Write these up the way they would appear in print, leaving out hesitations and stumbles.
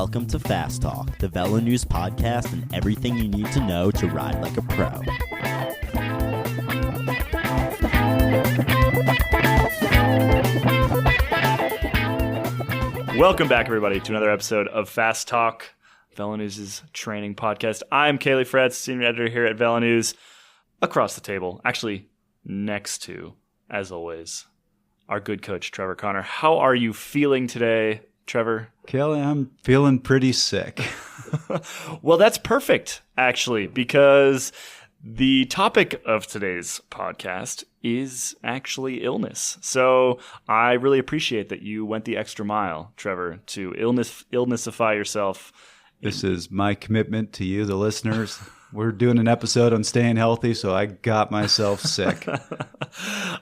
Welcome to Fast Talk, the Velo News podcast and everything you need to know to ride like a pro. Welcome back, everybody, to another episode of Fast Talk, Velo News' training podcast. I'm Caley Fretz, senior editor here at Velo News. Across the table, actually next to, as always, our good coach, Trevor Connor. How are you feeling today, Trevor? Caley, I'm feeling pretty sick. Well, that's perfect, actually, because the topic of today's podcast is actually illness. So I really appreciate that you went the extra mile, Trevor, to illnessify yourself. This is my commitment to you, the listeners. We're doing an episode on staying healthy, so I got myself sick.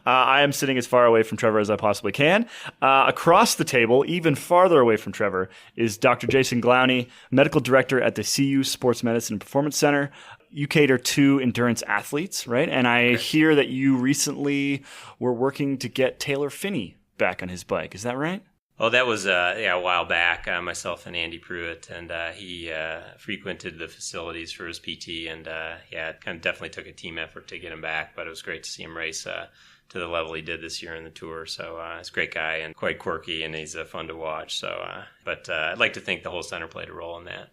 I am sitting as far away from Trevor as I possibly can. Across the table, even farther away from Trevor, is Dr. Jason Gladney, medical director at the CU Sports Medicine and Performance Center. You cater to endurance athletes, right? And I hear that you recently were working to get Taylor Phinney back on his bike. Is that right? Oh, that was a while back, myself and Andy Pruitt, and he frequented the facilities for his PT, and it kind of definitely took a team effort to get him back, but it was great to see him race to the level he did this year in the Tour. So he's a great guy and quite quirky, and he's fun to watch. So, but I'd like to think the whole center played a role in that.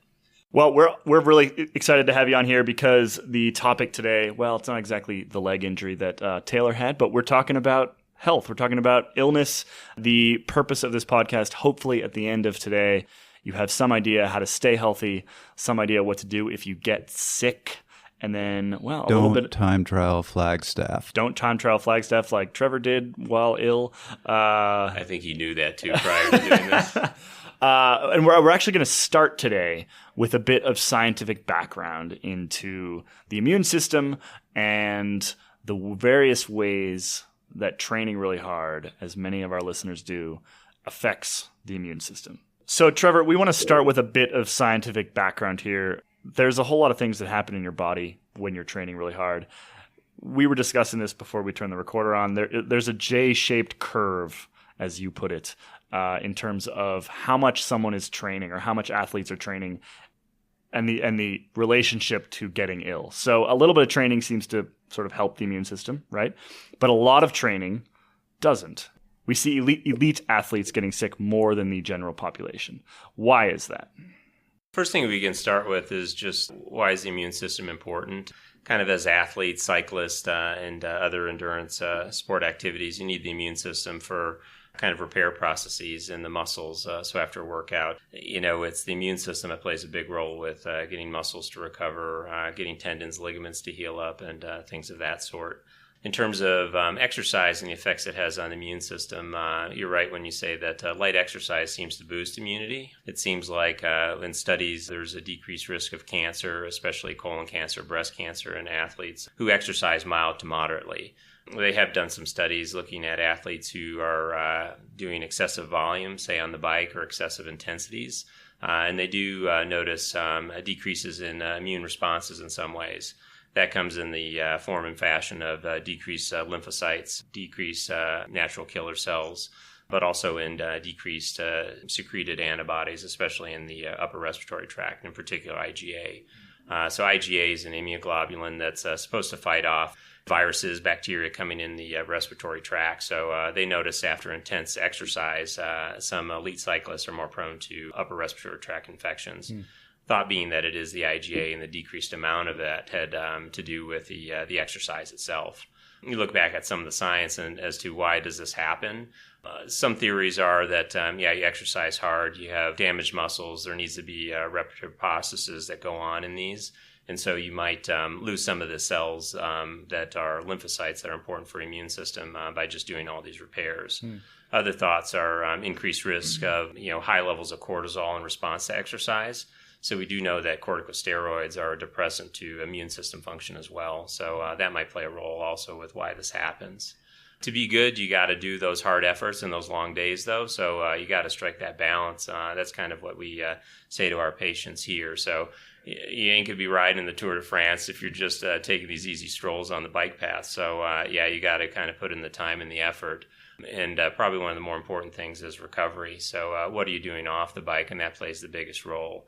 Well, we're really excited to have you on here because the topic today, well, it's not exactly the leg injury that Taylor had, but we're talking about health. We're talking about illness. The purpose of this podcast, hopefully at the end of today, you have some idea how to stay healthy, some idea what to do if you get sick, and then, well, Don't time trial Flagstaff. Don't time trial Flagstaff like Trevor did while ill. I think he knew that too prior to doing this. And we're actually going to start today with a bit of scientific background into the immune system and the various ways that training really hard, as many of our listeners do, affects the immune system. So, Trevor, we want to start with a bit of scientific background here. There's a whole lot of things that happen in your body when you're training really hard. We were discussing this before we turned the recorder on. There's a J-shaped curve, as you put it, in terms of how much someone is training or how much athletes are training and the relationship to getting ill. So a little bit of training seems to sort of help the immune system, right? But a lot of training doesn't. We see elite athletes getting sick more than the general population. Why is that? First thing we can start with is just why is the immune system important? Kind of as athletes, cyclists, and other endurance sport activities, you need the immune system for kind of repair processes in the muscles. So after a workout, it's the immune system that plays a big role with getting muscles to recover, getting tendons, ligaments to heal up, and things of that sort. In terms of exercise and the effects it has on the immune system, you're right when you say that light exercise seems to boost immunity. It seems like in studies there's a decreased risk of cancer, especially colon cancer, breast cancer in athletes who exercise mild to moderately. They have done some studies looking at athletes who are doing excessive volume, say on the bike, or excessive intensities, and they do notice decreases in immune responses in some ways. That comes in the form and fashion of decreased lymphocytes, decreased natural killer cells, but also in decreased secreted antibodies, especially in the upper respiratory tract, in particular IgA. So IgA is an immunoglobulin that's supposed to fight off viruses, bacteria coming in the respiratory tract. So they notice after intense exercise, some elite cyclists are more prone to upper respiratory tract infections. Thought being that it is the IgA and the decreased amount of that had to do with the exercise itself. You look back at some of the science and as to why does this happen. Some theories are that, you exercise hard, you have damaged muscles, there needs to be reparative processes that go on in these. And so you might lose some of the cells that are lymphocytes that are important for the immune system by just doing all these repairs. Other thoughts are increased risk of high levels of cortisol in response to exercise. So we do know that corticosteroids are a depressant to immune system function as well. So that might play a role also with why this happens. To be good, you got to do those hard efforts and those long days, though. So you got to strike that balance. That's kind of what we say to our patients here. So you ain't going to be riding the Tour de France if you're just taking these easy strolls on the bike path. So, you got to kind of put in the time and the effort. And probably one of the more important things is recovery. So what are you doing off the bike? And that plays the biggest role.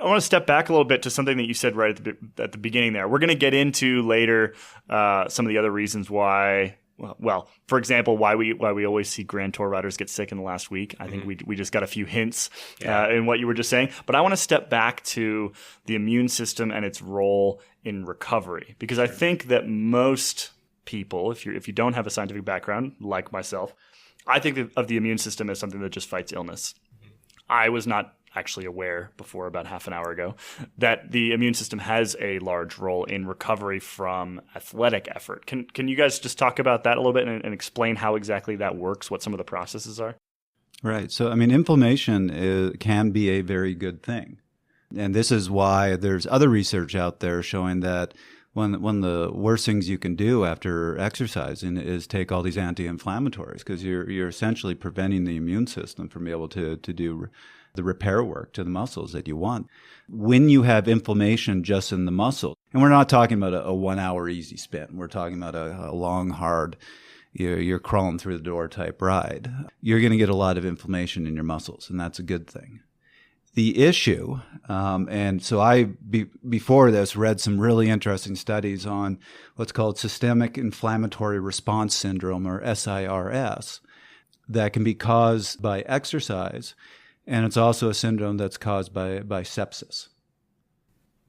I want to step back a little bit to something that you said right at the beginning there. We're going to get into later some of the other reasons why. Well, for example, why we always see Grand Tour riders get sick in the last week. I think we just got a few hints in what you were just saying. But I want to step back to the immune system and its role in recovery, because I think that most people, if you don't have a scientific background like myself, I think of the immune system as something that just fights illness. I was not actually aware before about half an hour ago that the immune system has a large role in recovery from athletic effort. Can you guys just talk about that a little bit and explain how exactly that works, what some of the processes are? Right. So, I mean, inflammation can be a very good thing. And this is why there's other research out there showing that one of the worst things you can do after exercising is take all these anti-inflammatories, because you're essentially preventing the immune system from being able to do the repair work to the muscles that you want. When you have inflammation just in the muscle, and we're not talking about a 1 hour easy spin, we're talking about a long, hard, you're crawling through the door type ride, you're going to get a lot of inflammation in your muscles, and that's a good thing. The issue, and so I, before this, read some really interesting studies on what's called systemic inflammatory response syndrome, or SIRS, that can be caused by exercise, and it's also a syndrome that's caused by sepsis.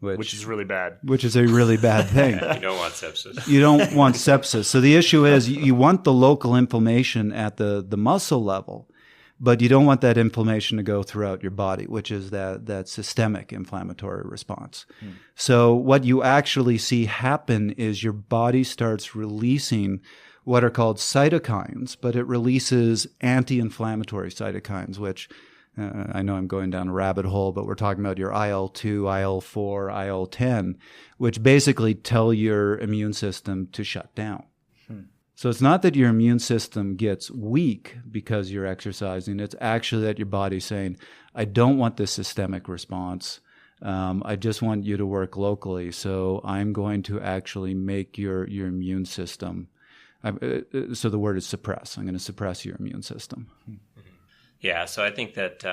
Which is really bad. Which is a really bad thing. You don't want sepsis. You don't want sepsis. So the issue is you want the local inflammation at the muscle level, but you don't want that inflammation to go throughout your body, which is that systemic inflammatory response. So what you actually see happen is your body starts releasing what are called cytokines, but it releases anti-inflammatory cytokines, which I know I'm going down a rabbit hole, but we're talking about your IL-2, IL-4, IL-10, which basically tell your immune system to shut down. So it's not that your immune system gets weak because you're exercising. It's actually that your body's saying, I don't want this systemic response. I just want you to work locally. So I'm going to actually make your immune system. So the word is suppress. I'm going to suppress your immune system. Yeah, so I think that,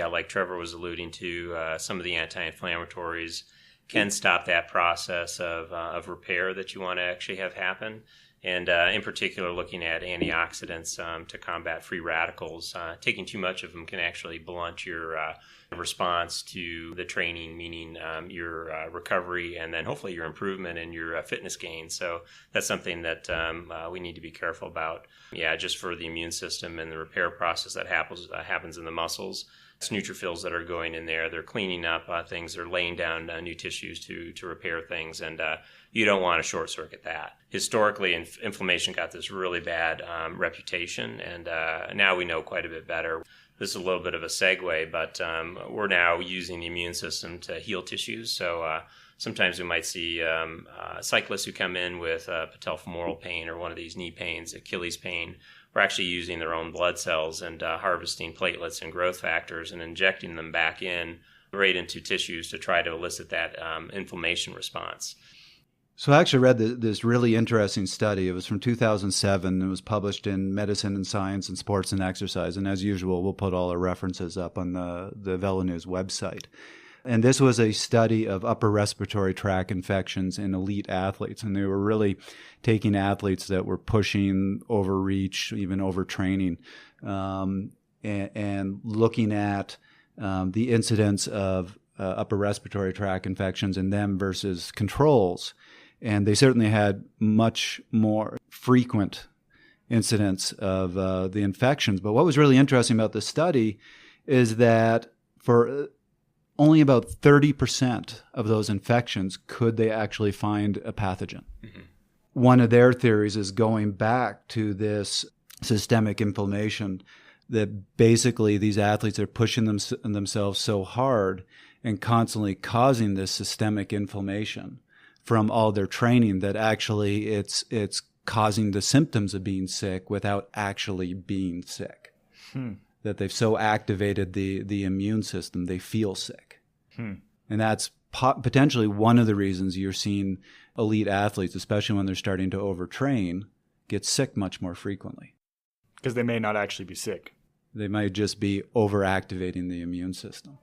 like Trevor was alluding to, some of the anti-inflammatories can stop that process of repair that you want to actually have happen. And in particular, looking at antioxidants to combat free radicals. Taking too much of them can actually blunt your response to the training, meaning your recovery and then hopefully your improvement and your fitness gains. So that's something that we need to be careful about. Yeah, just for the immune system and the repair process that happens in the muscles. It's neutrophils that are going in there. They're cleaning up things. They're laying down new tissues to repair things. And you don't want to short circuit that. Historically, inflammation got this really bad reputation, and now we know quite a bit better. This is a little bit of a segue, but we're now using the immune system to heal tissues. So sometimes we might see cyclists who come in with patellofemoral pain or one of these knee pains, Achilles pain. We're actually using their own blood cells and harvesting platelets and growth factors and injecting them back in right into tissues to try to elicit that inflammation response. So I actually read this really interesting study. It was from 2007. It was published in Medicine and Science and Sports and Exercise. And as usual, we'll put all our references up on the VeloNews website. And this was a study of upper respiratory tract infections in elite athletes. And they were really taking athletes that were pushing, overreach, even overtraining, and looking at the incidence of upper respiratory tract infections in them versus controls. And they certainly had much more frequent incidents of the infections. But what was really interesting about this study is that for only about 30% of those infections could they actually find a pathogen. Mm-hmm. One of their theories is going back to this systemic inflammation, that basically these athletes are pushing themselves so hard and constantly causing this systemic inflammation from all their training that actually it's causing the symptoms of being sick without actually being sick. That they've so activated the immune system, they feel sick. And that's potentially one of the reasons you're seeing elite athletes, especially when they're starting to overtrain, get sick much more frequently. Because they may not actually be sick. They might just be overactivating the immune system.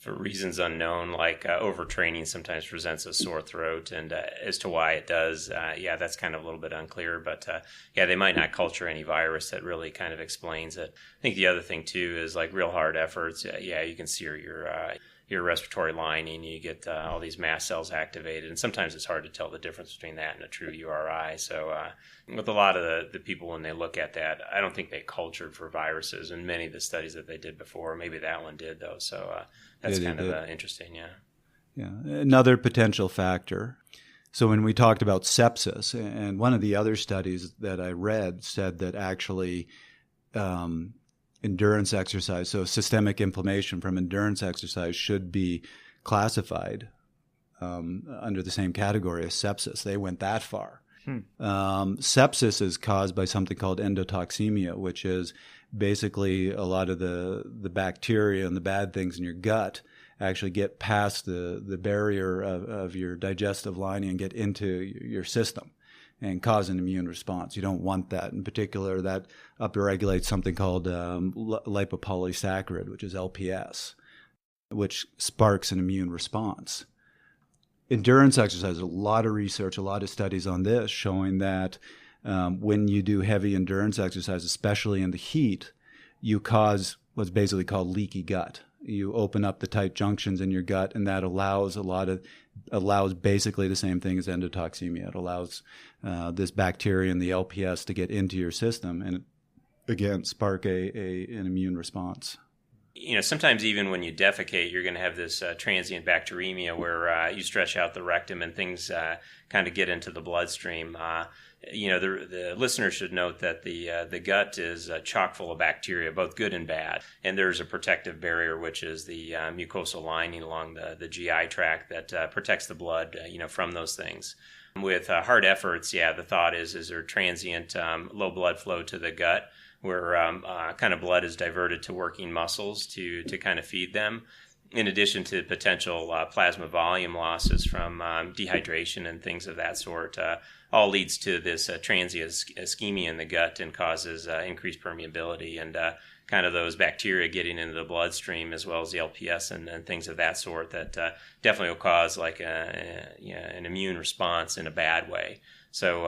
For reasons unknown, like overtraining sometimes presents a sore throat, and as to why it does, that's kind of a little bit unclear. But they might not culture any virus. That really kind of explains it. I think the other thing too is like real hard efforts. You can sear your respiratory lining, you get all these mast cells activated, and sometimes it's hard to tell the difference between that and a true URI. So with a lot of the people, when they look at that, I don't think they cultured for viruses in many of the studies that they did before. Maybe that one did, though. So that's kind of interesting, Yeah, another potential factor. So when we talked about sepsis, and one of the other studies that I read said that actually endurance exercise, so systemic inflammation from endurance exercise, should be classified under the same category as sepsis. They went that far. Sepsis is caused by something called endotoxemia, which is basically a lot of the bacteria and the bad things in your gut actually get past the barrier of your digestive lining and get into your system and cause an immune response. You don't want that. In particular, that upregulates something called lipopolysaccharide, which is LPS, which sparks an immune response. Endurance exercise, a lot of research, a lot of studies on this showing that when you do heavy endurance exercise, especially in the heat, you cause what's basically called leaky gut. You open up the tight junctions in your gut, and that allows basically the same thing as endotoxemia. It allows this bacteria and the LPS to get into your system and, again, spark an immune response. Sometimes even when you defecate, you're going to have this transient bacteremia where you stretch out the rectum and things kind of get into the bloodstream. The listener should note that the gut is chock full of bacteria, both good and bad. And there's a protective barrier, which is the mucosal lining along the GI tract that protects the blood, from those things. With hard efforts, the thought is there transient low blood flow to the gut, where kind of blood is diverted to working muscles to kind of feed them, in addition to potential plasma volume losses from dehydration and things of that sort. All leads to this transient ischemia in the gut and causes increased permeability and kind of those bacteria getting into the bloodstream, as well as the LPS and things of that sort that definitely will cause like an immune response in a bad way. So,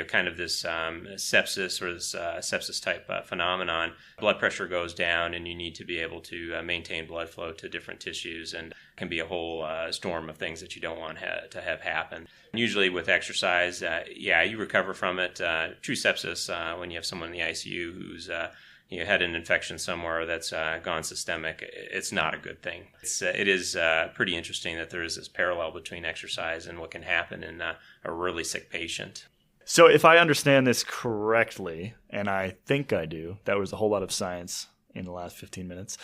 kind of this sepsis or this sepsis type phenomenon, blood pressure goes down and you need to be able to maintain blood flow to different tissues, and can be a whole storm of things that you don't want to have happen. Usually with exercise, you recover from it. True sepsis, when you have someone in the ICU who's had an infection somewhere that's gone systemic, it's not a good thing. It is pretty interesting that there is this parallel between exercise and what can happen in a really sick patient. So if I understand this correctly, and I think I do, that was a whole lot of science in the last 15 minutes.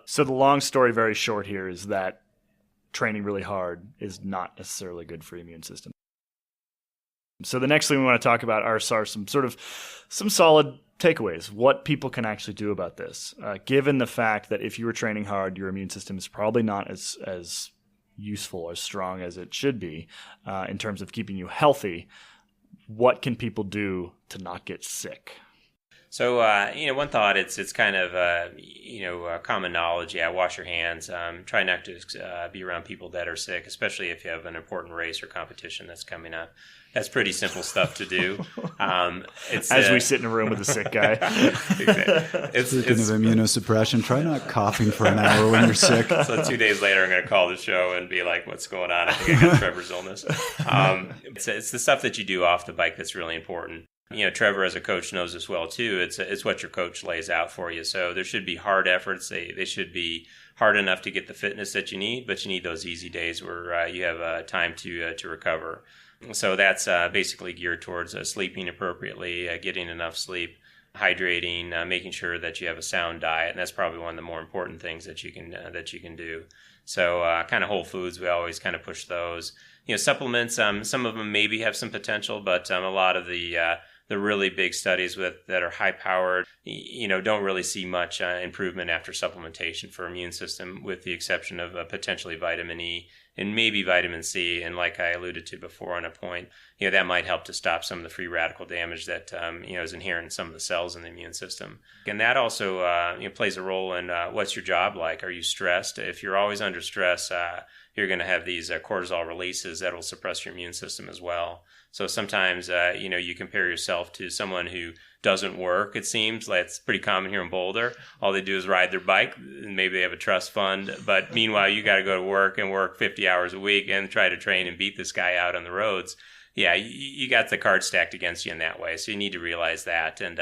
So the long story very short here is that training really hard is not necessarily good for your immune system. So the next thing we want to talk about are some solid takeaways, what people can actually do about this, given the fact that if you were training hard, your immune system is probably not as useful or strong as it should be in terms of keeping you healthy. What can people do to not get sick? So, one thought, it's kind of, common knowledge. Wash your hands. Try not to be around people that are sick, especially if you have an important race or competition that's coming up. That's pretty simple stuff to do. As we sit in a room with a sick guy. It's Speaking of immunosuppression, try not coughing for an hour when you're sick. So 2 days later, I'm going to call the show and be like, what's going on? I think I got Trevor's illness. It's the stuff that you do off the bike that's really important. Trevor as a coach knows this well too. It's what your coach lays out for you. So there should be hard efforts. They should be hard enough to get the fitness that you need, but you need those easy days where you have time to recover. So that's basically geared towards sleeping appropriately, getting enough sleep, hydrating, making sure that you have a sound diet, and that's probably one of the more important things that you can do. So kind of whole foods, we always kind of push those. Supplements, some of them maybe have some potential, but a lot of the really big studies that are high powered, don't really see much improvement after supplementation for immune system, with the exception of potentially vitamin E and maybe vitamin C. And like I alluded to before on a point, that might help to stop some of the free radical damage that, is inherent in some of the cells in the immune system. And that also, plays a role in what's your job like? Are you stressed? If you're always under stress, you're going to have these cortisol releases that will suppress your immune system as well. So sometimes, you compare yourself to someone who doesn't work, it seems. That's pretty common here in Boulder. All they do is ride their bike, and maybe they have a trust fund. But meanwhile, you got to go to work and work 50 hours a week and try to train and beat this guy out on the roads. Yeah, you got the cards stacked against you in that way. So you need to realize that. And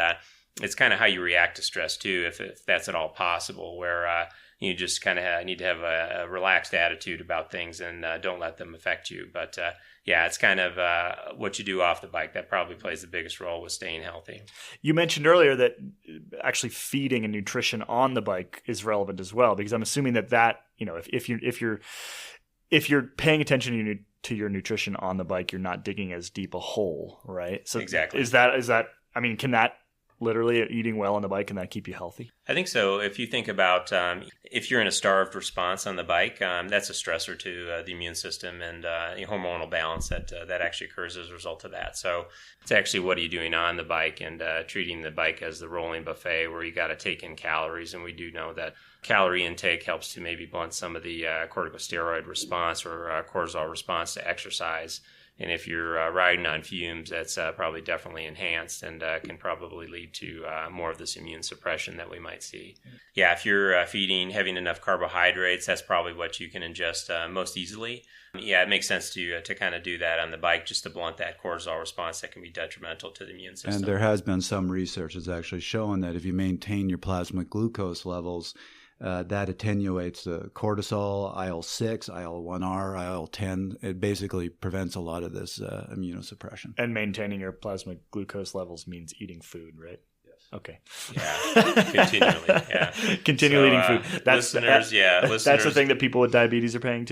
it's kind of how you react to stress, too, if that's at all possible, where you just kind of need to have a relaxed attitude about things and don't let them affect you. But it's kind of what you do off the bike that probably plays the biggest role with staying healthy. You mentioned earlier that actually feeding and nutrition on the bike is relevant as well, because I'm assuming that if you're paying attention to your nutrition on the bike, you're not digging as deep a hole, right? So exactly. Is that? I mean, can that literally eating well on the bike, can that keep you healthy? I think so. If you think about if you're in a starved response on the bike, that's a stressor to the immune system and hormonal balance that actually occurs as a result of that. So it's actually what are you doing on the bike and treating the bike as the rolling buffet where you got to take in calories. And we do know that calorie intake helps to maybe blunt some of the corticosteroid response or cortisol response to exercise. And if you're riding on fumes, that's probably definitely enhanced and can probably lead to more of this immune suppression that we might see. Yeah, if you're having enough carbohydrates, that's probably what you can ingest most easily. Yeah, it makes sense to kind of do that on the bike just to blunt that cortisol response that can be detrimental to the immune system. And there has been some research that's actually shown that if you maintain your plasma glucose levels, that attenuates the cortisol, IL-6, IL-1R, IL-10. It basically prevents a lot of this immunosuppression. And maintaining your plasma glucose levels means eating food, right? Yes. Okay. Yeah, continually. Yeah, continually eating food. Listeners. That's the thing that people with diabetes are paying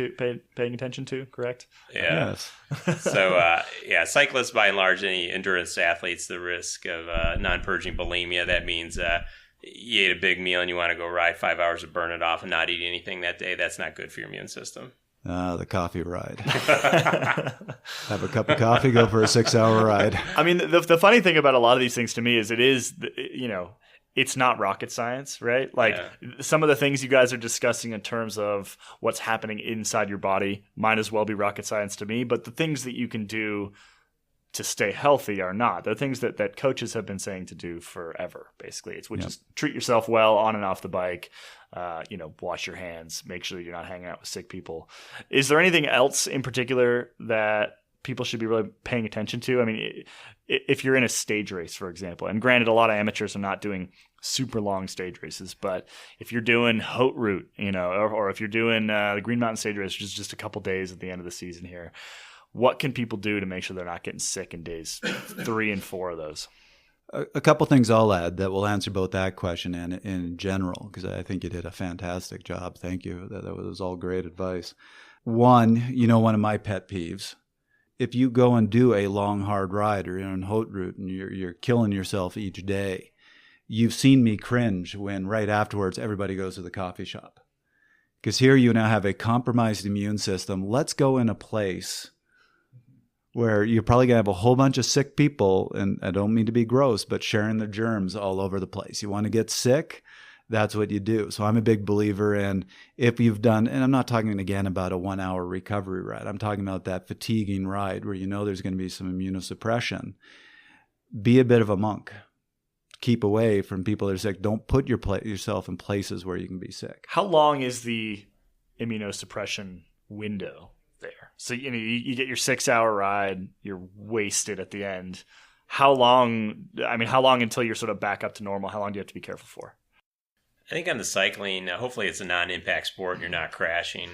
attention to. Correct? Yeah. Yes. So cyclists, by and large, any endurance athletes, the risk of non-purging bulimia. That means you ate a big meal and you want to go ride 5 hours to burn it off and not eat anything that day. That's not good for your immune system. The coffee ride. Have a cup of coffee, go for a 6-hour ride. I mean, the funny thing about a lot of these things to me is it's not rocket science, right? Like some of the things you guys are discussing in terms of what's happening inside your body might as well be rocket science to me. But the things that you can do to stay healthy are not. They're things that coaches have been saying to do forever, basically. It's just treat yourself well on and off the bike, wash your hands, make sure you're not hanging out with sick people. Is there anything else in particular that people should be really paying attention to? I mean, if you're in a stage race, for example, and granted, a lot of amateurs are not doing super long stage races, but if you're doing Haute Route, or if you're doing the Green Mountain Stage Race, which is just a couple days at the end of the season here, what can people do to make sure they're not getting sick in days 3 and 4 of those? A couple things I'll add that will answer both that question and in general, because I think you did a fantastic job. Thank you. That was all great advice. One, one of my pet peeves, if you go and do a long, hard ride or you're on Haute Route and you're killing yourself each day, you've seen me cringe when right afterwards everybody goes to the coffee shop. Because here you now have a compromised immune system. Let's go in a place where you're probably going to have a whole bunch of sick people, and I don't mean to be gross, but sharing their germs all over the place. You want to get sick? That's what you do. So I'm a big believer in if you've done, and I'm not talking again about a 1-hour recovery ride. I'm talking about that fatiguing ride where there's going to be some immunosuppression. Be a bit of a monk. Keep away from people that are sick. Don't put yourself in places where you can be sick. How long is the immunosuppression window there? So you get your 6-hour ride, you're wasted at the end. How long until you're sort of back up to normal? How long do you have to be careful for? I think on the cycling, hopefully it's a non-impact sport and you're not crashing.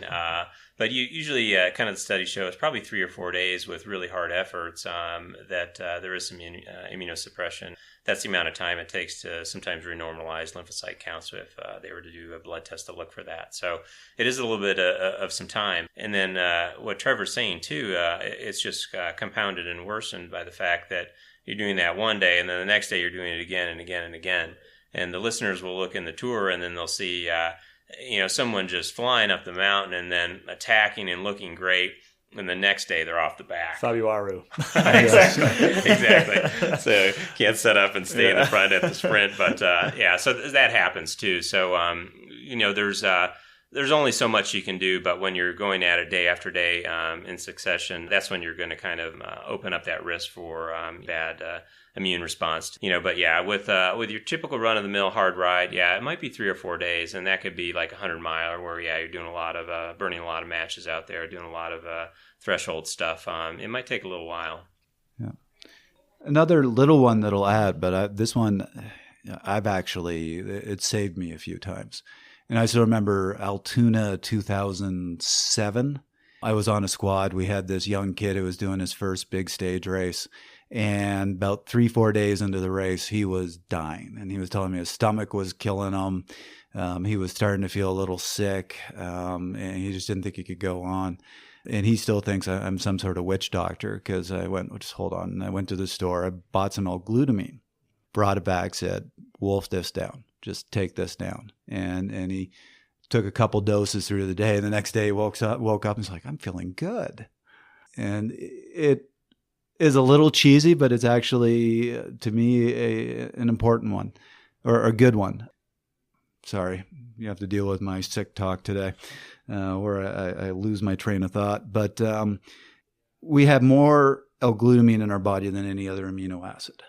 But you usually, kind of the study shows, probably 3 or 4 days with really hard efforts that there is some immunosuppression. That's the amount of time it takes to sometimes renormalize lymphocyte counts if they were to do a blood test to look for that. So it is a little bit of some time. And then what Trevor's saying too, it's just compounded and worsened by the fact that you're doing that one day and then the next day you're doing it again and again and again. And the listeners will look in the tour and then they'll see someone just flying up the mountain and then attacking and looking great, and the next day they're off the back. Fabiwaru. Exactly. So can't set up and stay in the front at the sprint, but so that happens too. So there's only so much you can do, but when you're going at it day after day in succession, that's when you're going to kind of open up that risk for bad immune response. But with your typical run-of-the-mill hard ride, it might be 3 or 4 days, and that could be like a 100-miler where you're doing a lot of burning a lot of matches out there, doing a lot of threshold stuff. It might take a little while. Yeah. Another little one that'll add, but this one, it saved me a few times. And I still remember Altoona 2007. I was on a squad. We had this young kid who was doing his first big stage race. And about 3-4 days into the race, he was dying. And he was telling me his stomach was killing him. He was starting to feel a little sick. And he just didn't think he could go on. And he still thinks I'm some sort of witch doctor, because I went, just hold on. And I went to the store. I bought some L-glutamine, brought it back, said, wolf this down. Just take this down. And he took a couple doses through the day. And the next day he woke up and was like, I'm feeling good. And it is a little cheesy, but it's actually, to me, an important one, or a good one. Sorry, you have to deal with my sick talk today, where I lose my train of thought. But we have more L-glutamine in our body than any other amino acid.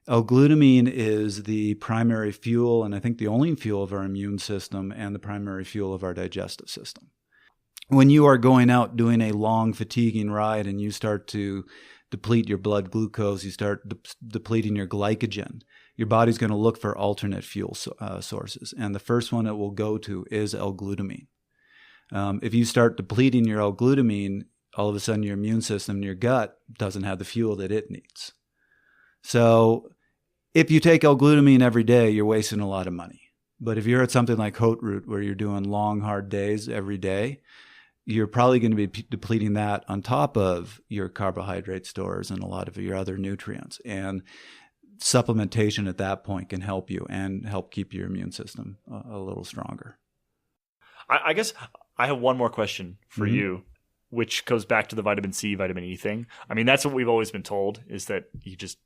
L-glutamine is the primary fuel, and I think the only fuel of our immune system, and the primary fuel of our digestive system. When you are going out doing a long, fatiguing ride and you start to deplete your blood glucose, you start depleting your glycogen, your body's going to look for alternate fuel sources. And the first one it will go to is L-glutamine. If you start depleting your L-glutamine, all of a sudden your immune system, your gut, doesn't have the fuel that it needs. So if you take L-glutamine every day, you're wasting a lot of money. But if you're at something like Haute Route, where you're doing long, hard days every day, you're probably going to be depleting that on top of your carbohydrate stores and a lot of your other nutrients. And supplementation at that point can help you and help keep your immune system a little stronger. I guess I have one more question for you, which goes back to the vitamin C, vitamin E thing. I mean, that's what we've always been told, is that you just,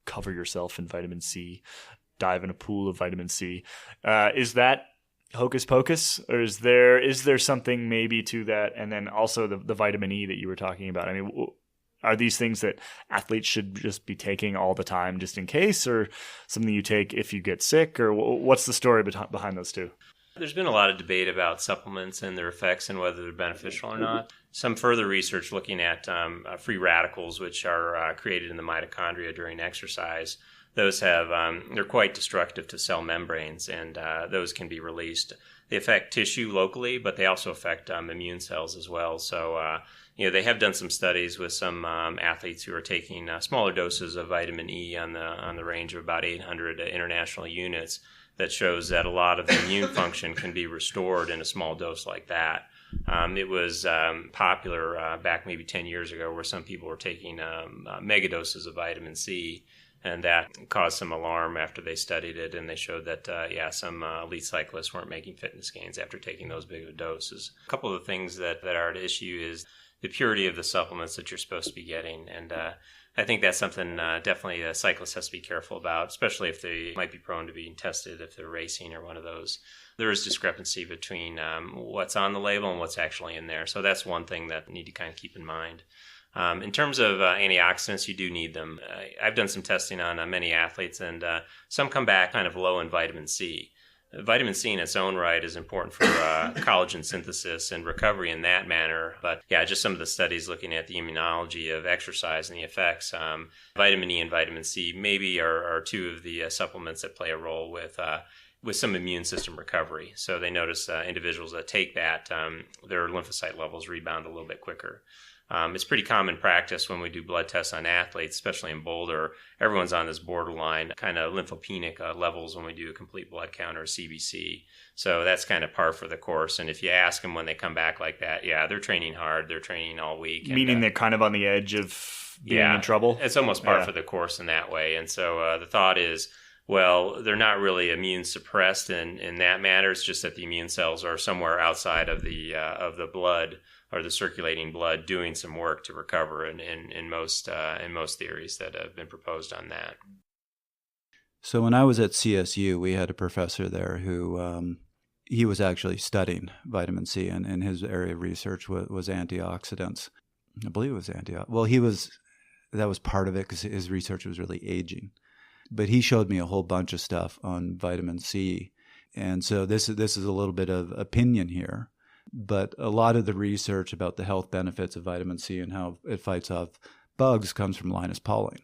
cover yourself in vitamin C, dive in a pool of vitamin C. Is that hocus pocus, or is there something maybe to that? And then also the vitamin E that you were talking about. I mean, are these things that athletes should just be taking all the time just in case, or something you take if you get sick, or what's the story behind those two? There's been a lot of debate about supplements and their effects and whether they're beneficial or not. Some further research looking at free radicals, which are created in the mitochondria during exercise. Those they're quite destructive to cell membranes, and those can be released. They affect tissue locally, but they also affect immune cells as well. So, they have done some studies with some athletes who are taking smaller doses of vitamin E on the range of about 800 international units. That shows that a lot of the immune function can be restored in a small dose like that. It was popular back maybe 10 years ago, where some people were taking mega doses of vitamin C, and that caused some alarm after they studied it, and they showed that, some elite cyclists weren't making fitness gains after taking those big doses. A couple of the things that are at issue is the purity of the supplements that you're supposed to be getting, and I think that's something definitely a cyclist has to be careful about, especially if they might be prone to being tested if they're racing or one of those. There is discrepancy between what's on the label and what's actually in there. So that's one thing that you need to kind of keep in mind. In terms of antioxidants, you do need them. I've done some testing on many athletes, and some come back kind of low in vitamin C. Vitamin C in its own right is important for collagen synthesis and recovery in that manner. But just some of the studies looking at the immunology of exercise and the effects. Vitamin E and vitamin C maybe are two of the supplements that play a role with some immune system recovery. So they notice individuals that take that, their lymphocyte levels rebound a little bit quicker. It's pretty common practice when we do blood tests on athletes, especially in Boulder. Everyone's on this borderline kind of lymphopenic levels when we do a complete blood count or CBC. So that's kind of par for the course. And if you ask them when they come back like that, they're training hard. They're training all week. Meaning they're kind of on the edge of being in trouble? It's almost par for the course in that way. And so the thought is, Well, they're not really immune suppressed in that matter. It's just that the immune cells are somewhere outside of the blood or the circulating blood doing some work to recover in most theories that have been proposed on that. So when I was at CSU, we had a professor there who he was actually studying vitamin C, and his area of research was antioxidants. I believe it was antioxidants. Well, that was part of it because his research was really aging. But he showed me a whole bunch of stuff on vitamin C. And so this is a little bit of opinion here. But a lot of the research about the health benefits of vitamin C and how it fights off bugs comes from Linus Pauling.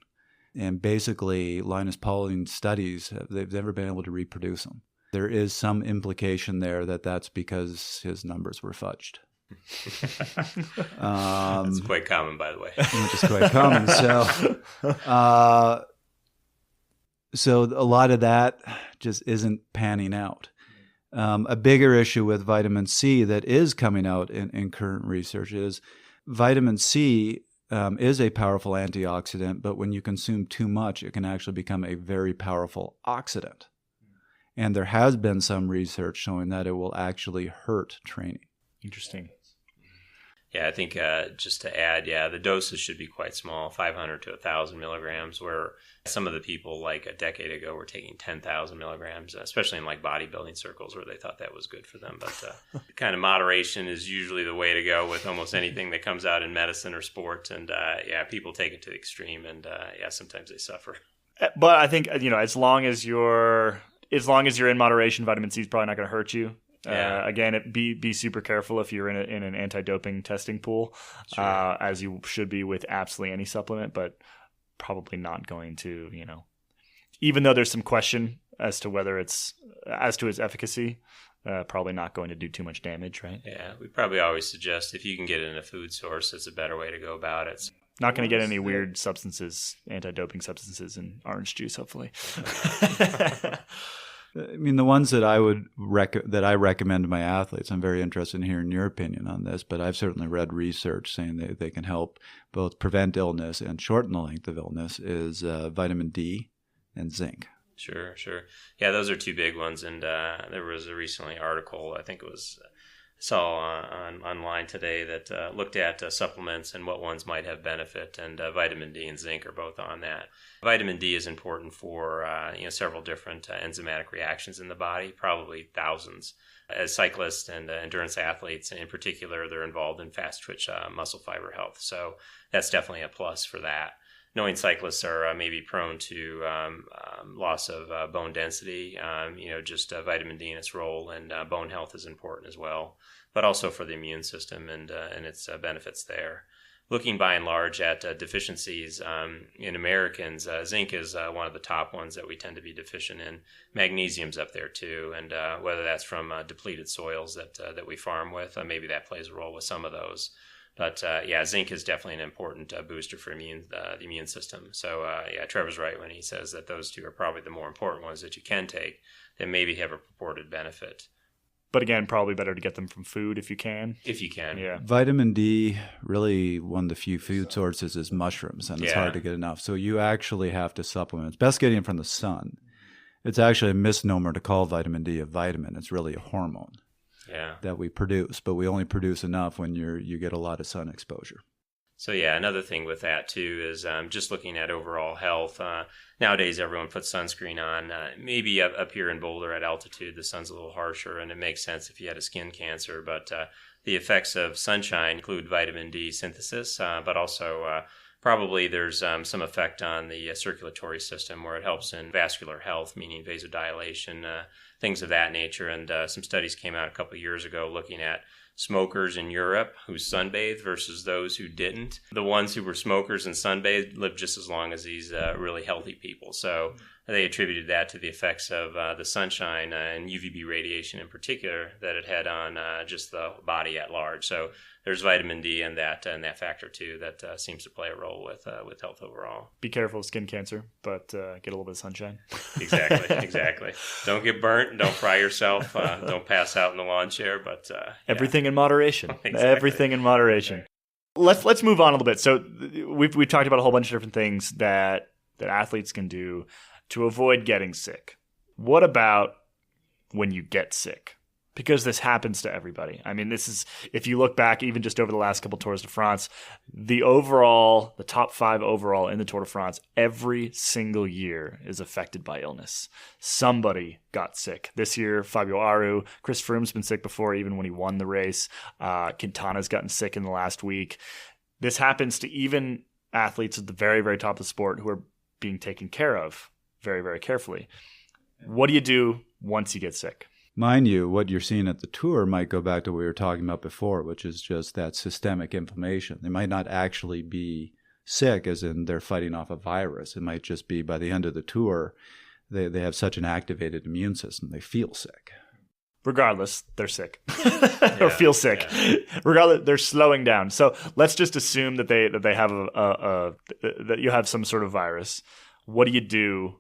And basically, Linus Pauling studies, they've never been able to reproduce them. There is some implication there that that's because his numbers were fudged. That's quite common, by the way. Which is quite common. So a lot of that just isn't panning out. A bigger issue with vitamin C that is coming out in current research is vitamin C is a powerful antioxidant, but when you consume too much, it can actually become a very powerful oxidant. And there has been some research showing that it will actually hurt training. Interesting. Yeah, I think just to add, the doses should be quite small, 500 to 1,000 milligrams, where some of the people like a decade ago were taking 10,000 milligrams, especially in like bodybuilding circles where they thought that was good for them. But kind of moderation is usually the way to go with almost anything that comes out in medicine or sport. And people take it to the extreme, and sometimes they suffer. But I think, as long as you're in moderation, vitamin C is probably not going to hurt you. Yeah. Again, be super careful if you're in an anti-doping testing pool, Sure. As you should be with absolutely any supplement, but probably not going to, even though there's some question as to its efficacy, probably not going to do too much damage, right? Yeah, we probably always suggest if you can get it in a food source, it's a better way to go about it. Not going to get any weird substances, anti-doping substances in orange juice, hopefully. I mean, the ones that I recommend to my athletes, I'm very interested in hearing your opinion on this, but I've certainly read research saying that they can help both prevent illness and shorten the length of illness, is vitamin D and zinc. Sure. Yeah, those are two big ones. And there was a recently article, I think it was, saw online today that looked at supplements and what ones might have benefit, and vitamin D and zinc are both on that. Vitamin D is important for several different enzymatic reactions in the body, probably thousands. As cyclists and endurance athletes in particular, they're involved in fast twitch muscle fiber health, so that's definitely a plus for that. Knowing cyclists are maybe prone to loss of bone density, vitamin D and its role, and bone health is important as well, but also for the immune system and its benefits there. Looking by and large at deficiencies in Americans, zinc is one of the top ones that we tend to be deficient in. Magnesium's up there too, and whether that's from depleted soils that we farm with, maybe that plays a role with some of those. But zinc is definitely an important booster for the immune system. So Trevor's right when he says that those two are probably the more important ones that you can take that maybe have a purported benefit. But again, probably better to get them from food if you can. If you can. Yeah. Vitamin D, really one of the few food sources is mushrooms, and it's hard to get enough. So you actually have to supplement. It's best getting it from the sun. It's actually a misnomer to call vitamin D a vitamin. It's really a hormone. Yeah. That we produce, but we only produce enough when you get a lot of sun exposure. So another thing with that too is just looking at overall health. Nowadays, everyone puts sunscreen on. Maybe up here in Boulder at altitude, the sun's a little harsher, and it makes sense if you had a skin cancer. But the effects of sunshine include vitamin D synthesis, but also probably there's some effect on the circulatory system where it helps in vascular health, meaning vasodilation, things of that nature. And some studies came out a couple of years ago looking at smokers in Europe who sunbathed versus those who didn't. The ones who were smokers and sunbathed lived just as long as these really healthy people. So they attributed that to the effects of the sunshine and UVB radiation in particular that it had on just the body at large. So there's vitamin D and that factor too that seems to play a role with health overall. Be careful of skin cancer, but get a little bit of sunshine. Exactly. Don't get burnt. Don't fry yourself. Don't pass out in the lawn chair. But everything in moderation. Exactly. Everything in moderation. Let's move on a little bit. So we've talked about a whole bunch of different things that athletes can do. to avoid getting sick. What about when you get sick? Because this happens to everybody. I mean, this is, if you look back even just over the last couple Tours de France, the top 5 overall in the Tour de France, every single year is affected by illness. Somebody got sick. This year, Fabio Aru, Chris Froome's been sick before, even when he won the race. Quintana's gotten sick in the last week. This happens to even athletes at the very, very top of the sport who are being taken care of very, very carefully. What do you do once you get sick? Mind you, what you're seeing at the Tour might go back to what we were talking about before, which is just that systemic inflammation. They might not actually be sick, as in they're fighting off a virus. It might just be by the end of the Tour, they have such an activated immune system, they feel sick. Regardless, they're sick or feel sick. Yeah. Regardless, they're slowing down. So let's just assume that they have that you have some sort of virus. What do you do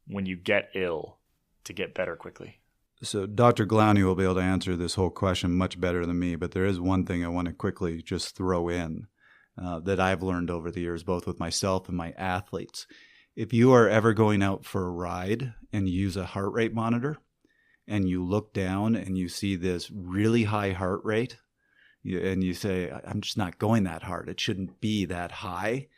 when you get ill to get better quickly? So Dr. Gladney will be able to answer this whole question much better than me, but there is one thing I want to quickly just throw in that I've learned over the years, both with myself and my athletes. If you are ever going out for a ride and you use a heart rate monitor and you look down and you see this really high heart rate and you say, I'm just not going that hard. It shouldn't be that high.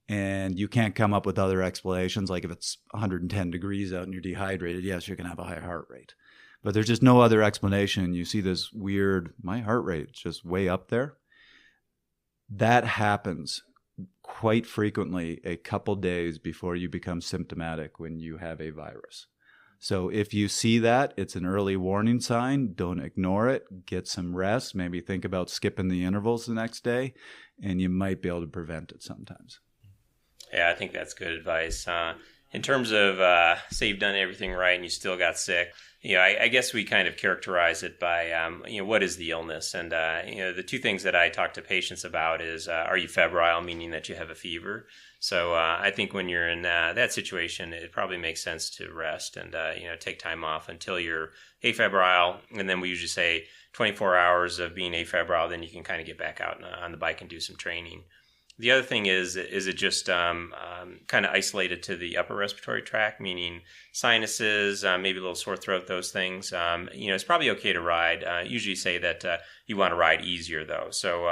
And you can't come up with other explanations, like if it's 110 degrees out and you're dehydrated, yes, you're going to have a high heart rate. But there's just no other explanation. You see this weird, my heart rate's just way up there. That happens quite frequently a couple days before you become symptomatic when you have a virus. So if you see that, it's an early warning sign. Don't ignore it. Get some rest. Maybe think about skipping the intervals the next day, and you might be able to prevent it sometimes. Yeah, I think that's good advice. In terms of, say you've done everything right and you still got sick, I guess we kind of characterize it by, what is the illness? And, the two things that I talk to patients about is, are you febrile, meaning that you have a fever? So I think when you're in that situation, it probably makes sense to rest and, take time off until you're afebrile. And then we usually say 24 hours of being afebrile, then you can kind of get back out on the bike and do some training. The other thing is it just kind of isolated to the upper respiratory tract, meaning sinuses, maybe a little sore throat, those things. It's probably okay to ride. Usually say that you want to ride easier, though. So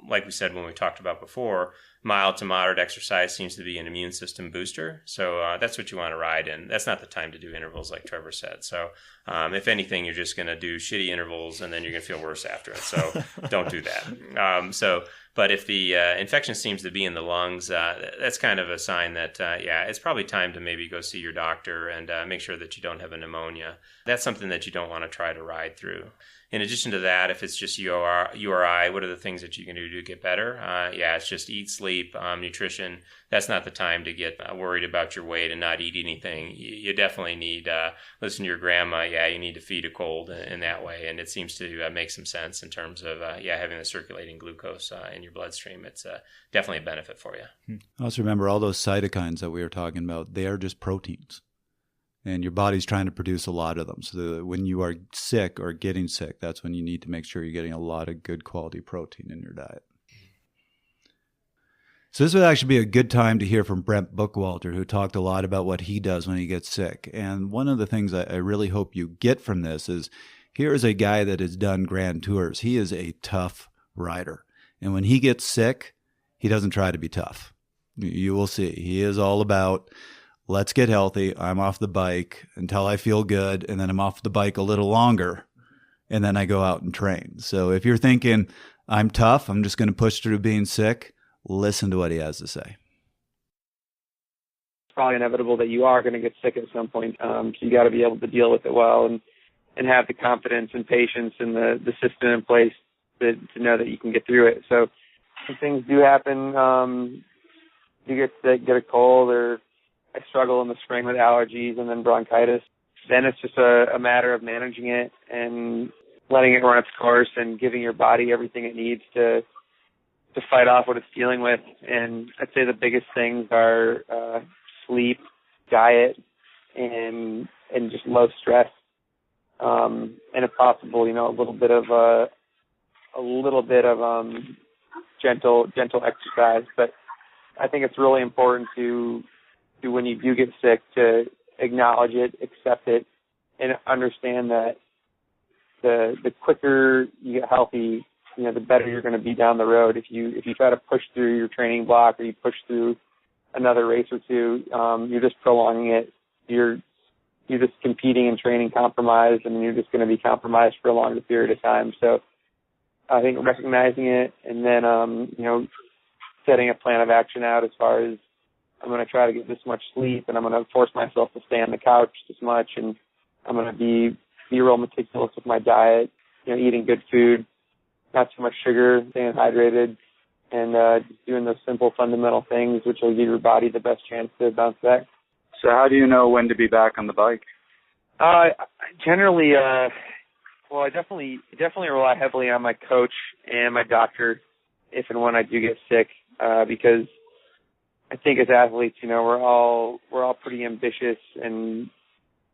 like we said when we talked about before, mild to moderate exercise seems to be an immune system booster. So that's what you want to ride in. That's not the time to do intervals like Trevor said. So if anything, you're just going to do shitty intervals and then you're going to feel worse after it. So don't do that. But if the infection seems to be in the lungs, that's kind of a sign that, it's probably time to maybe go see your doctor and make sure that you don't have a pneumonia. That's something that you don't want to try to ride through. In addition to that, if it's just URI, what are the things that you can do to get better? It's just eat, sleep, nutrition. That's not the time to get worried about your weight and not eat anything. You definitely need, listen to your grandma, you need to feed a cold in that way. And it seems to make some sense in terms of, having the circulating glucose in your bloodstream. It's definitely a benefit for you. Also remember all those cytokines that we were talking about, they are just proteins. And your body's trying to produce a lot of them. So that when you are sick or getting sick, that's when you need to make sure you're getting a lot of good quality protein in your diet. So this would actually be a good time to hear from Brent Bookwalter, who talked a lot about what he does when he gets sick. And one of the things I really hope you get from this is, here is a guy that has done grand tours. He is a tough rider. And when he gets sick, he doesn't try to be tough. You will see. He is all about, let's get healthy. I'm off the bike until I feel good, and then I'm off the bike a little longer, and then I go out and train. So if you're thinking, I'm tough, I'm just going to push through being sick, listen to what he has to say. It's probably inevitable that you are going to get sick at some point, so you got to be able to deal with it well and have the confidence and patience and the system in place to know that you can get through it. So when things do happen, you get sick, get a cold, or I struggle in the spring with allergies and then bronchitis. Then it's just a matter of managing it and letting it run its course and giving your body everything it needs to fight off what it's dealing with. And I'd say the biggest things are sleep, diet, and just low stress. And if possible, a little bit of gentle exercise. But I think it's really important to when you do get sick to acknowledge it, accept it, and understand that the quicker you get healthy, the better you're going to be down the road. If you try to push through your training block, or you push through another race or two, you're just prolonging it. You're just competing and training compromised, and you're just going to be compromised for a longer period of time. So I think recognizing it, and then setting a plan of action out as far as, I'm going to try to get this much sleep, and I'm going to force myself to stay on the couch this much, and I'm going to be real meticulous with my diet, eating good food, not too much sugar, staying hydrated, and just doing those simple fundamental things, which will give your body the best chance to bounce back. So how do you know when to be back on the bike? Generally, I definitely rely heavily on my coach and my doctor if and when I do get sick, because I think as athletes, we're all pretty ambitious, and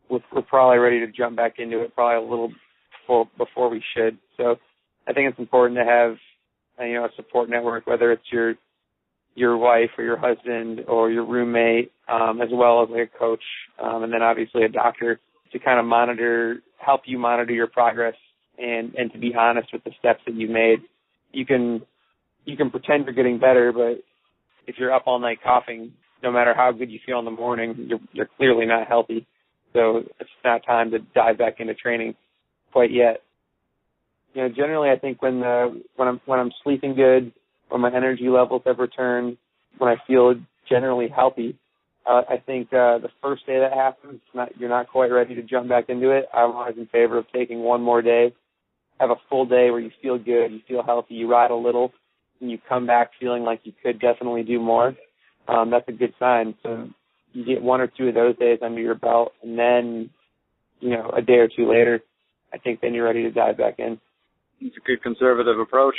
we're probably ready to jump back into it probably a little before we should. So I think it's important to have a support network, whether it's your wife or your husband or your roommate, as well as like a coach, and then obviously a doctor to kind of help you monitor your progress and to be honest with the steps that you've made. You can pretend you're getting better, but if you're up all night coughing, no matter how good you feel in the morning, you're clearly not healthy. So it's not time to dive back into training quite yet. Generally, I think when I'm sleeping good, when my energy levels have returned, when I feel generally healthy, I think the first day that happens, you're not quite ready to jump back into it. I'm always in favor of taking one more day, have a full day where you feel good, you feel healthy, you ride a little, and you come back feeling like you could definitely do more. That's a good sign. So you get one or two of those days under your belt, and then, a day or two later, I think then you're ready to dive back in. It's a good conservative approach.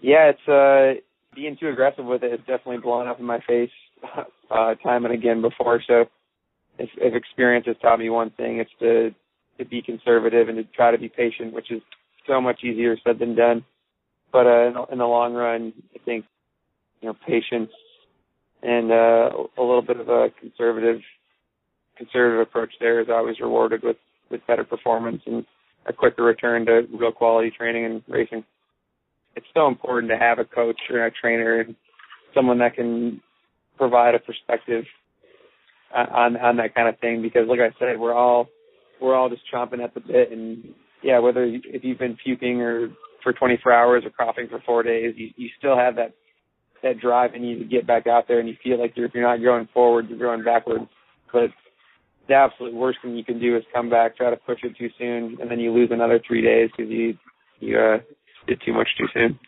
Yeah, it's being too aggressive with it is definitely blowing up in my face time and again before. So if experience has taught me one thing, it's to be conservative and to try to be patient, which is so much easier said than done. But in the long run, I think patience and a little bit of a conservative approach there is always rewarded with better performance and a quicker return to real quality training and racing. It's so important to have a coach or a trainer and someone that can provide a perspective on that kind of thing, because like I said, we're all just chomping at the bit, and yeah, if you've been puking or for 24 hours or coughing for 4 days, you still have that drive in you to get back out there, and you feel like if you're not going forward, you're going backwards. But the absolute worst thing you can do is come back, try to push it too soon, and then you lose another 3 days because you did too much too soon.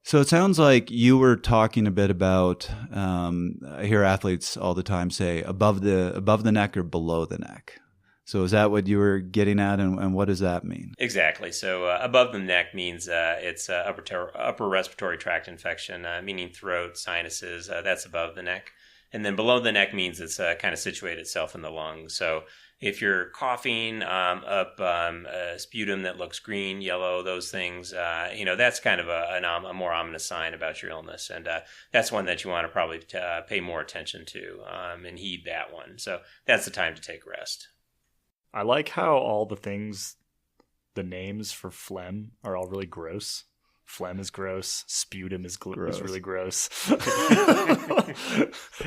So it sounds like you were talking a bit about, I hear athletes all the time say above the neck or below the neck. So is that what you were getting at, and what does that mean? Exactly. So above the neck means it's upper respiratory tract infection, meaning throat, sinuses, that's above the neck. And then below the neck means it's kind of situated itself in the lungs. So if you're coughing up a sputum that looks green, yellow, those things, that's kind of a more ominous sign about your illness. And that's one that you want to probably pay more attention to and heed that one. So that's the time to take rest. I like how all the names for phlegm are all really gross. Phlegm is gross. Sputum is really gross.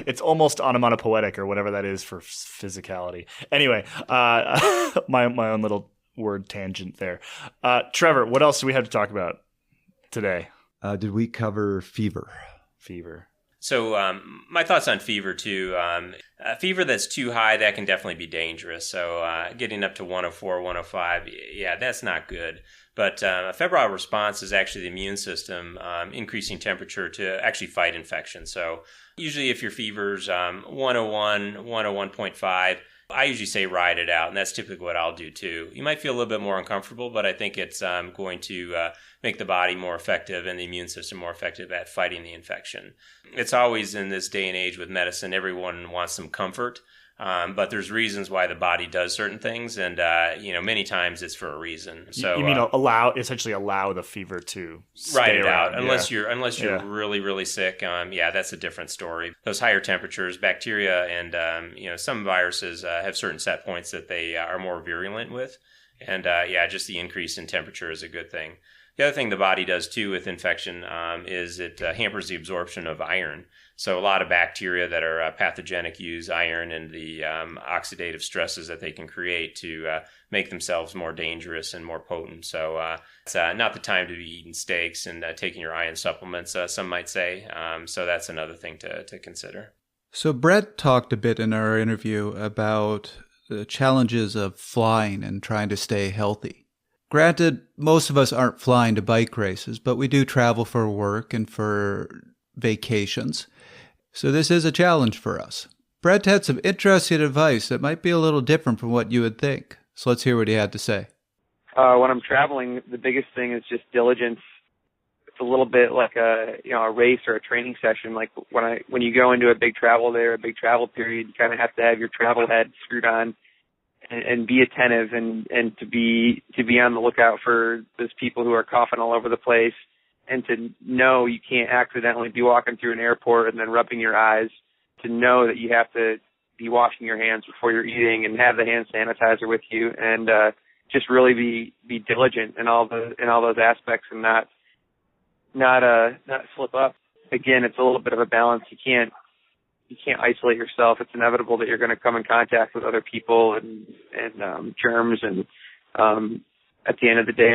It's almost onomatopoetic or whatever that is for physicality. Anyway, my own little word tangent there. Trevor, what else do we have to talk about today? Did we cover fever? Fever. So my thoughts on fever too. Fever that's too high, that can definitely be dangerous. So getting up to 104, 105, yeah, that's not good. But a febrile response is actually the immune system increasing temperature to actually fight infection. So usually if your fever's 101, 101.5, I usually say ride it out, and that's typically what I'll do too. You might feel a little bit more uncomfortable, but I think it's going to make the body more effective and the immune system more effective at fighting the infection. It's always in this day and age with medicine, everyone wants some comfort. But there's reasons why the body does certain things, and many times it's for a reason. So you mean essentially allow the fever to ride it around. out, unless you're really, really sick. That's a different story. Those higher temperatures, bacteria, and some viruses have certain set points that they are more virulent with, and just the increase in temperature is a good thing. The other thing the body does too with infection is it hampers the absorption of iron. So a lot of bacteria that are pathogenic use iron and the oxidative stresses that they can create to make themselves more dangerous and more potent. So it's not the time to be eating steaks and taking your iron supplements, some might say. So that's another thing to consider. So Brett talked a bit in our interview about the challenges of flying and trying to stay healthy. Granted, most of us aren't flying to bike races, but we do travel for work and for vacations. So this is a challenge for us. Brett had some interesting advice that might be a little different from what you would think. So let's hear what he had to say. When I'm traveling, the biggest thing is just diligence. It's a little bit like a race or a training session. Like when you go into a big travel day or a big travel period, you kind of have to have your travel head screwed on and be attentive and to be on the lookout for those people who are coughing all over the place, and to know you can't accidentally be walking through an airport and then rubbing your eyes, to know that you have to be washing your hands before you're eating and have the hand sanitizer with you, and just really be diligent in all those aspects and not slip up. Again, it's a little bit of a balance. You can't isolate yourself. It's inevitable that you're going to come in contact with other people and germs. And at the end of the day,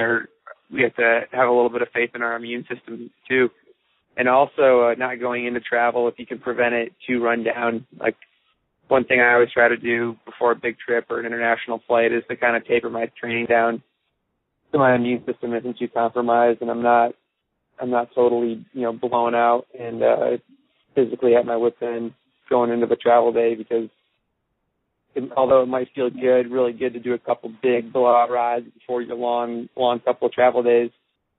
we have to have a little bit of faith in our immune system too. And also not going into travel, if you can prevent it, to run down. Like one thing I always try to do before a big trip or an international flight is to kind of taper my training down so my immune system isn't too compromised and I'm not totally blown out and physically at my wit's end going into the travel day, because although it might feel really good to do a couple big blowout rides before your long couple of travel days,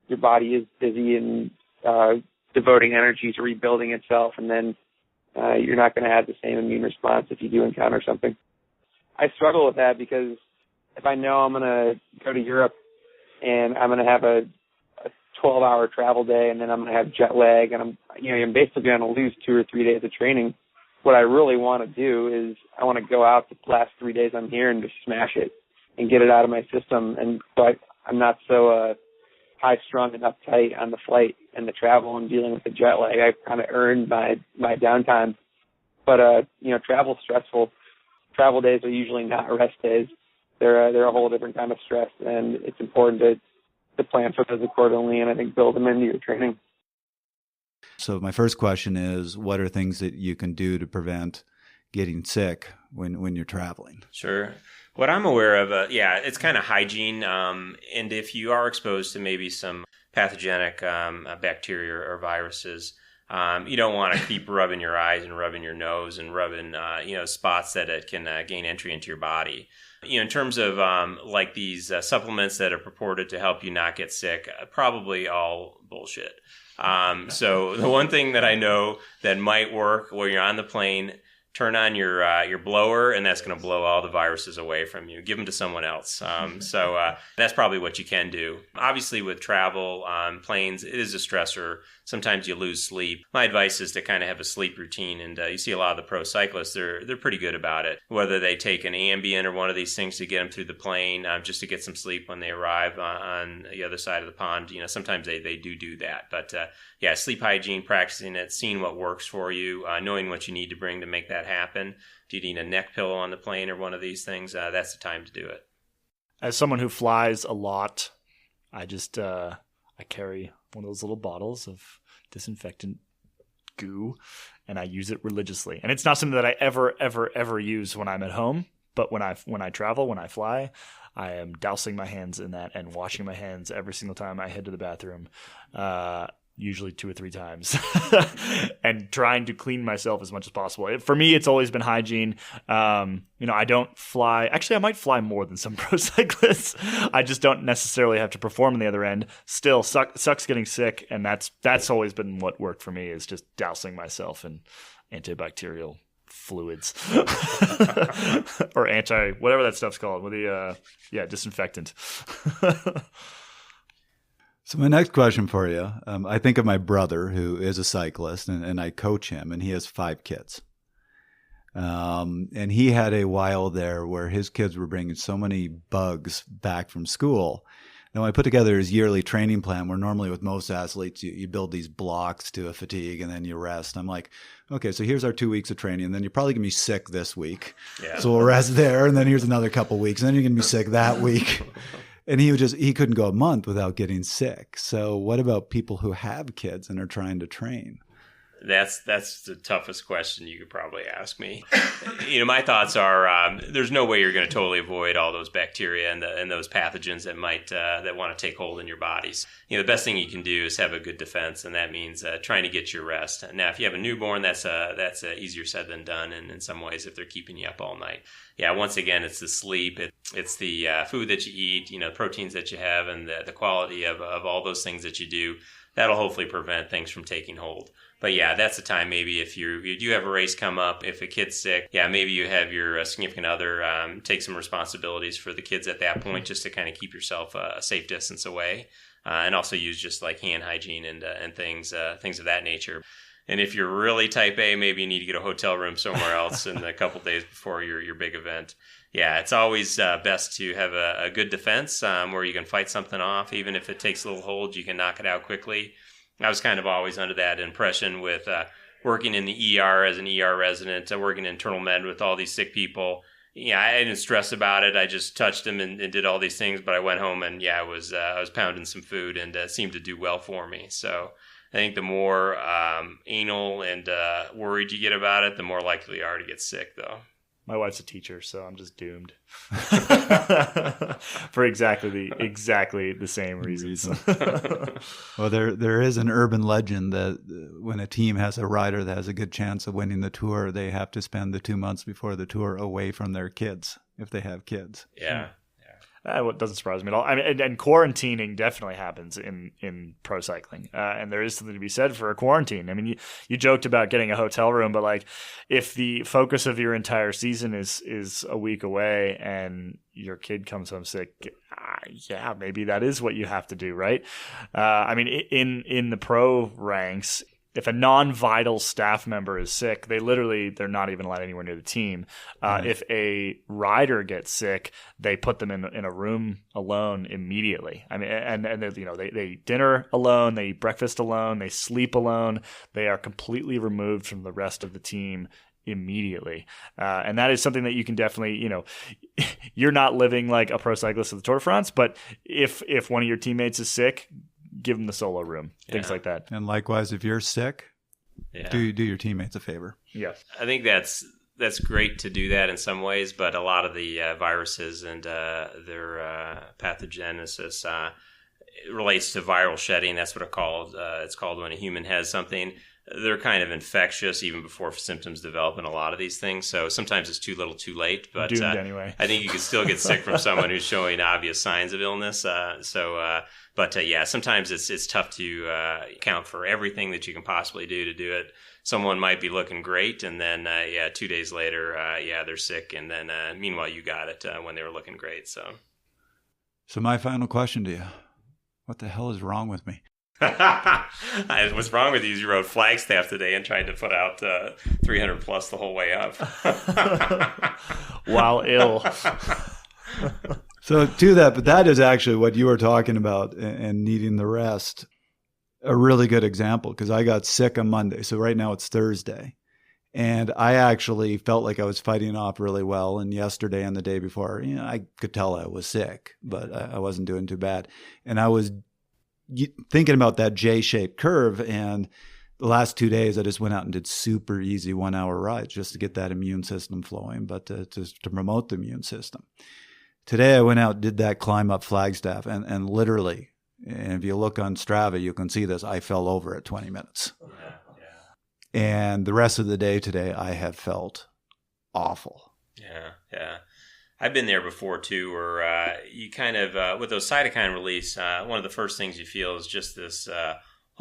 your body is busy and devoting energy to rebuilding itself, and then you're not going to have the same immune response if you do encounter something. I struggle with that because if I know I'm going to go to Europe and I'm going to have a 12-hour travel day and then I'm going to have jet lag and I'm basically going to lose 2 or 3 days of training, what I really want to do is I want to go out the last 3 days I'm here and just smash it and get it out of my system. And so I'm not so high-strung and uptight on the flight and the travel and dealing with the jet lag. I've kind of earned my downtime. But, travel's stressful. Travel days are usually not rest days. They're a whole different kind of stress, and it's important to plan for those accordingly and I think build them into your training. So my first question is, what are things that you can do to prevent getting sick when you're traveling? Sure. What I'm aware of, it's kind of hygiene. And if you are exposed to maybe some pathogenic bacteria or viruses, you don't want to keep rubbing your eyes and rubbing your nose and rubbing, spots that it can gain entry into your body. In terms of like these supplements that are purported to help you not get sick, probably all bullshit. So the one thing that I know that might work while you're on the plane, turn on your blower, and that's going to blow all the viruses away from you. Give them to someone else. So that's probably what you can do. Obviously, with travel on planes, it is a stressor. Sometimes you lose sleep. My advice is to kind of have a sleep routine, and you see a lot of the pro cyclists, they're pretty good about it. Whether they take an Ambien or one of these things to get them through the plane, just to get some sleep when they arrive on the other side of the pond. Sometimes they do that. But sleep hygiene, practicing it, seeing what works for you, knowing what you need to bring to make that happen. Do you need a neck pillow on the plane or one of these things? That's the time to do it. As someone who flies a lot, I just I carry one of those little bottles of disinfectant goo, and I use it religiously. And it's not something that I ever use when I'm at home, but when I travel, when I fly, I am dousing my hands in that and washing my hands every single time I head to the bathroom. Usually 2 or 3 times, and trying to clean myself as much as possible. For me, it's always been hygiene. I don't fly. Actually, I might fly more than some pro cyclists. I just don't necessarily have to perform on the other end. Still, sucks getting sick, and that's always been what worked for me, is just dousing myself in antibacterial fluids or whatever that stuff's called with the disinfectant. So my next question for you, I think of my brother who is a cyclist, and I coach him, and he has 5 kids. And he had a while there where his kids were bringing so many bugs back from school. Now, I put together his yearly training plan where normally with most athletes, you build these blocks to a fatigue and then you rest. I'm like, okay, so here's our 2 weeks of training, and then you're probably going to be sick this week. Yeah. So we'll rest there, and then here's another couple of weeks, and then you're going to be sick that week. And he couldn't go a month without getting sick. So what about people who have kids and are trying to train? That's the toughest question you could probably ask me. My thoughts are there's no way you're going to totally avoid all those bacteria and those pathogens that might that want to take hold in your bodies. The best thing you can do is have a good defense, and that means trying to get your rest. Now, if you have a newborn, that's easier said than done, and in some ways, if they're keeping you up all night. Yeah, once again, it's the sleep, it's the food that you eat, the proteins that you have, and the quality of all those things that you do. That'll hopefully prevent things from taking hold. But yeah, that's the time maybe if you do have a race come up, if a kid's sick, maybe you have your significant other take some responsibilities for the kids at that point, just to kind of keep yourself a safe distance away, and also use just like hand hygiene and things of that nature. And if you're really type A, maybe you need to get a hotel room somewhere else in a couple days before your big event. Yeah, it's always best to have a good defense where you can fight something off. Even if it takes a little hold, you can knock it out quickly. I was kind of always under that impression with working in the ER as an ER resident, working internal med with all these sick people. Yeah, I didn't stress about it. I just touched them and did all these things. But I went home and I was pounding some food, and it seemed to do well for me. So I think the more anal and worried you get about it, the more likely you are to get sick, though. My wife's a teacher, so I'm just doomed for exactly the same reasons. Well, there is an urban legend that when a team has a rider that has a good chance of winning the tour, they have to spend the 2 months before the tour away from their kids, if they have kids. Yeah. It doesn't surprise me at all. I mean, and quarantining definitely happens in pro cycling, and there is something to be said for a quarantine. I mean, you joked about getting a hotel room, but like, if the focus of your entire season is a week away and your kid comes home sick, maybe that is what you have to do, right? I mean, in the pro ranks, if a non-vital staff member is sick, they're not even allowed anywhere near the team. If a rider gets sick, they put them in a room alone immediately. I mean, and they eat dinner alone, they eat breakfast alone, they sleep alone. They are completely removed from the rest of the team immediately. And that is something that you can definitely, you're not living like a pro cyclist of the Tour de France, but if one of your teammates is sick, give them the solo room, things like that. And likewise, if you're sick, do your teammates a favor. Yeah. I think that's great to do that in some ways, but a lot of the viruses and their pathogenesis relates to viral shedding. That's what it's called when a human has something. They're kind of infectious even before symptoms develop in a lot of these things. So sometimes it's too little too late. But doomed anyway. I think you can still get sick from someone who's showing obvious signs of illness. But sometimes it's tough to account for everything that you can possibly do to do it. Someone might be looking great, and then 2 days later, they're sick, and then meanwhile you got it when they were looking great. So my final question to you: what the hell is wrong with me? What's wrong with you is you rode Flagstaff today and tried to put out 300 plus the whole way up. While ill. So to that, but that is actually what you were talking about and needing the rest. A really good example, because I got sick on Monday. So right now it's Thursday. And I actually felt like I was fighting off really well. And yesterday and the day before, I could tell I was sick, but I wasn't doing too bad. And I was thinking about that J-shaped curve, and the last 2 days I just went out and did super easy 1 hour rides just to get that immune system flowing, but to promote the immune system. Today I went out, did that climb up Flagstaff, and literally, and if you look on Strava, you can see this, I fell over at 20 minutes. And the rest of the day today I have felt awful. Yeah. I've been there before too, where you kind of, with those cytokine release, one of the first things you feel is just this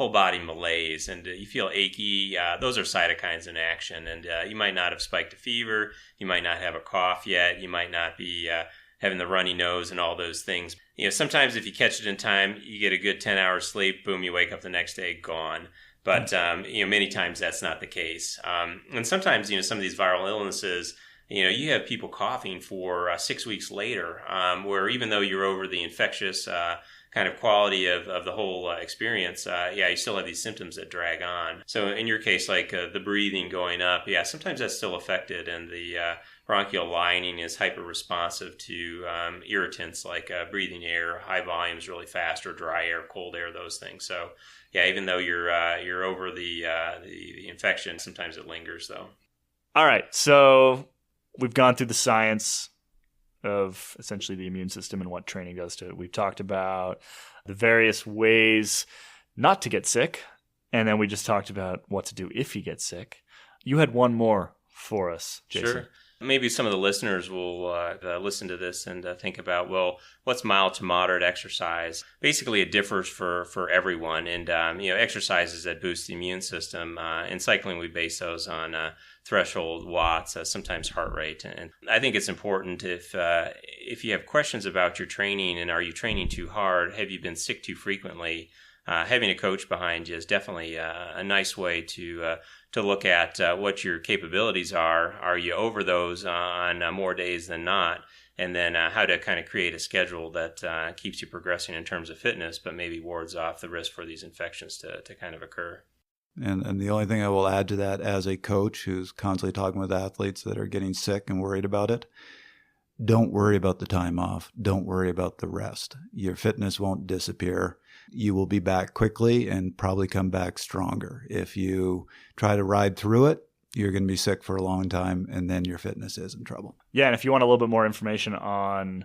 whole body malaise and you feel achy. Those are cytokines in action, and you might not have spiked a fever. You might not have a cough yet. You might not be having the runny nose and all those things. Sometimes if you catch it in time, you get a good 10 hours sleep, boom, you wake up the next day, gone. But, many times that's not the case. And sometimes, some of these viral illnesses, you have people coughing for 6 weeks later, where even though you're over the infectious kind of quality of the whole experience, you still have these symptoms that drag on. So in your case, like the breathing going up, sometimes that's still affected, and the bronchial lining is hyper-responsive to irritants like breathing air, high volumes really fast, or dry air, cold air, those things. So even though you're over the infection, sometimes it lingers though. All right, so we've gone through the science of essentially the immune system and what training does to it. We've talked about the various ways not to get sick, and then we just talked about what to do if you get sick. You had one more for us, Jason. Sure. Maybe some of the listeners will listen to this and think about, well, what's mild to moderate exercise? Basically, it differs for everyone. And, exercises that boost the immune system. In cycling, we base those on threshold watts, sometimes heart rate. And I think it's important if you have questions about your training and are you training too hard, have you been sick too frequently, having a coach behind you is definitely a nice way to look at what your capabilities are. Are you over those on more days than not? And then how to kind of create a schedule that keeps you progressing in terms of fitness, but maybe wards off the risk for these infections to kind of occur. And the only thing I will add to that, as a coach who's constantly talking with athletes that are getting sick and worried about it, don't worry about the time off. Don't worry about the rest. Your fitness won't disappear. You will be back quickly and probably come back stronger. If you try to ride through it, you're going to be sick for a long time, and then your fitness is in trouble. Yeah, and if you want a little bit more information on,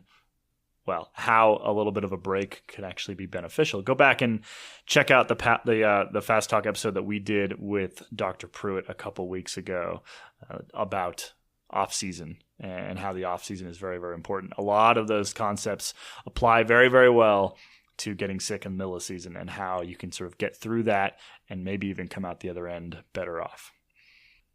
how a little bit of a break could actually be beneficial, go back and check out the Fast Talk episode that we did with Dr. Pruitt a couple weeks ago about off-season and how the off-season is very, very important. A lot of those concepts apply very, very well to getting sick in the middle of the season and how you can sort of get through that and maybe even come out the other end better off.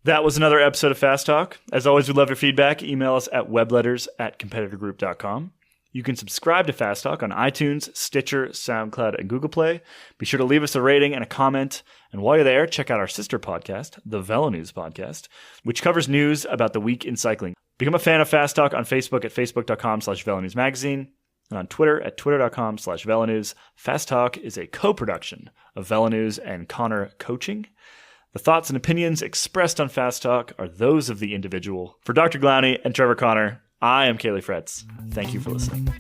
That was another episode of Fast Talk. As always, we love your feedback. Email us at webletters@competitorgroup.com. You can subscribe to Fast Talk on iTunes, Stitcher, SoundCloud, and Google Play. Be sure to leave us a rating and a comment. And while you're there, check out our sister podcast, the Velo News Podcast, which covers news about the week in cycling. Become a fan of Fast Talk on Facebook at facebook.com/VeloNewsMagazine and on Twitter at twitter.com/VeloNews. Fast Talk is a co-production of Velo News and Connor Coaching. The thoughts and opinions expressed on Fast Talk are those of the individual. For Dr. Gladney and Trevor Connor, I am Caley Fretz. Thank you for listening.